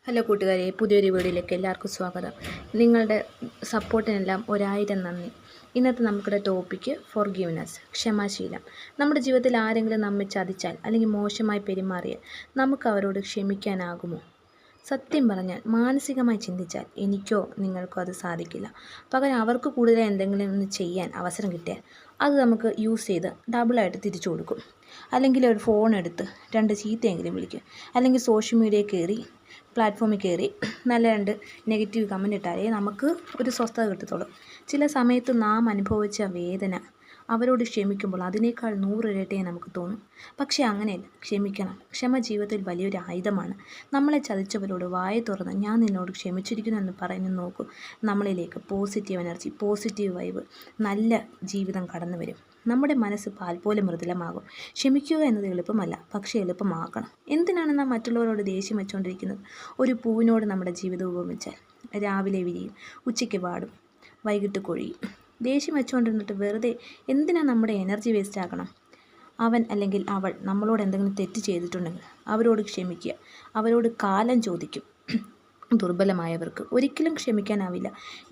Hello കൂട്ടുകാരെ, പുതിയൊരു വീഡിയോയിലേക്ക് എല്ലാവർക്കും സ്വാഗതം. നിങ്ങളുടെ സപ്പോർട്ടിനെല്ലാം 1000 നന്ദി. ഇന്നത്തെ നമുക്കുടെ ടോപ്പിക്ക് ഫോർഗീവ്നെസ്, ക്ഷമാശീലം. നമ്മുടെ ജീവിതത്തിൽ ആരെങ്കിലും നമ്മെ ചതിച്ചാൽ അല്ലെങ്കിൽ മോശമായി പെരുമാറിയാൽ നമുക്ക് അവരോട് ക്ഷമിക്കാനാകുമോ? സത്യം പറഞ്ഞാൽ മാനസികമായി ചിന്തിച്ചാൽ എനിക്കോ നിങ്ങൾക്കോ അത് സാധിക്കില്ല. പകരം അവർക്ക് കൂടുതൽ എന്തെങ്കിലും ഒന്ന് ചെയ്യാൻ അവസരം കിട്ടിയാൽ അത് നമുക്ക് യൂസ് ചെയ്ത് ഡബിളായിട്ട് തിരിച്ചു കൊടുക്കും. അല്ലെങ്കിൽ ഒരു ഫോൺ എടുത്ത് 2 ചീത്തയെങ്കിലും വിളിക്കും. അല്ലെങ്കിൽ സോഷ്യൽ മീഡിയയിൽ കയറി പ്ലാറ്റ്ഫോമിൽ കയറി നല്ല 2 നെഗറ്റീവ് കമൻ്റ് ഇട്ടാലേ നമുക്ക് ഒരു സ്വസ്ഥത കിട്ടത്തുള്ളൂ. ചില സമയത്ത് നാം അനുഭവിച്ച വേദന അവരോട് ക്ഷമിക്കുമ്പോൾ അതിനേക്കാൾ 100 ഇരട്ടിയെ നമുക്ക് തോന്നും. പക്ഷേ അങ്ങനെയല്ല, ക്ഷമിക്കണം. ക്ഷമ ജീവിതത്തിൽ വലിയൊരു ആയുധമാണ്. നമ്മളെ ചതിച്ചവരോട് വായ തുറന്ന് ഞാൻ നിന്നോട് ക്ഷമിച്ചിരിക്കുന്നു എന്ന് പറഞ്ഞു നോക്കൂ. നമ്മളിലേക്ക് പോസിറ്റീവ് എനർജി, പോസിറ്റീവ് വൈബ്, നല്ല ജീവിതം കടന്നു വരും. നമ്മുടെ മനസ്സ് പാൽ പോലെ മൃദുലമാകും. ക്ഷമിക്കുക എന്നത് എളുപ്പമല്ല, പക്ഷേ എളുപ്പമാക്കണം. എന്തിനാണ് നാം മറ്റുള്ളവരോട് ദേഷ്യം വെച്ചുകൊണ്ടിരിക്കുന്നത്? ഒരു പൂവിനോട് നമ്മുടെ ജീവിതം ഉപമിച്ചാൽ രാവിലെ വിരിയും, ഉച്ചയ്ക്ക് വാടും, വൈകിട്ട് കൊഴിയും. ദേഷ്യം വെച്ചുകൊണ്ടിരുന്നിട്ട് വെറുതെ എന്തിനാ നമ്മുടെ എനർജി വേസ്റ്റ് ആക്കണം? അവൻ അല്ലെങ്കിൽ അവൾ നമ്മളോട് എന്തെങ്കിലും തെറ്റ് ചെയ്തിട്ടുണ്ടെങ്കിൽ അവരോട് ക്ഷമിക്കുക. അവരോട് കാലം ചോദിക്കും. ദുർബലമായവർക്ക് ഒരിക്കലും ക്ഷമിക്കാനാവില്ല.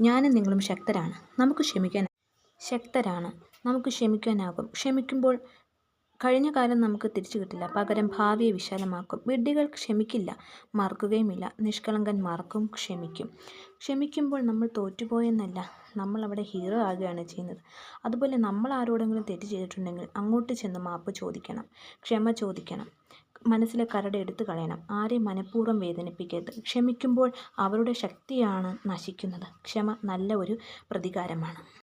ഞാനും നിങ്ങളും ശക്തരാണ്, നമുക്ക് ക്ഷമിക്കാനാകും. ക്ഷമിക്കുമ്പോൾ കഴിഞ്ഞ കാലം നമുക്ക് തിരിച്ചു കിട്ടില്ല, പകരം ഭാവിയെ വിശാലമാക്കും. വിഡ്ഢികൾ ക്ഷമിക്കില്ല, മറക്കുകയുമില്ല. നിഷ്കളങ്കൻ മറക്കും, ക്ഷമിക്കും. ക്ഷമിക്കുമ്പോൾ നമ്മൾ തോറ്റുപോയെന്നല്ല, നമ്മൾ അവിടെ ഹീറോ ആകുകയാണ് ചെയ്യുന്നത്. അതുപോലെ നമ്മൾ ആരോടെങ്കിലും തെറ്റ് ചെയ്തിട്ടുണ്ടെങ്കിൽ അങ്ങോട്ട് ചെന്ന് മാപ്പ് ചോദിക്കണം, ക്ഷമ ചോദിക്കണം. മനസ്സിലെ കരട് എടുത്തു കളയണം. ആരെയും മനഃപൂർവ്വം വേദനിപ്പിക്കരുത്. ക്ഷമിക്കുമ്പോൾ അവരുടെ ശക്തിയാണ് നശിക്കുന്നത്. ക്ഷമ നല്ല ഒരു പ്രതികാരമാണ്.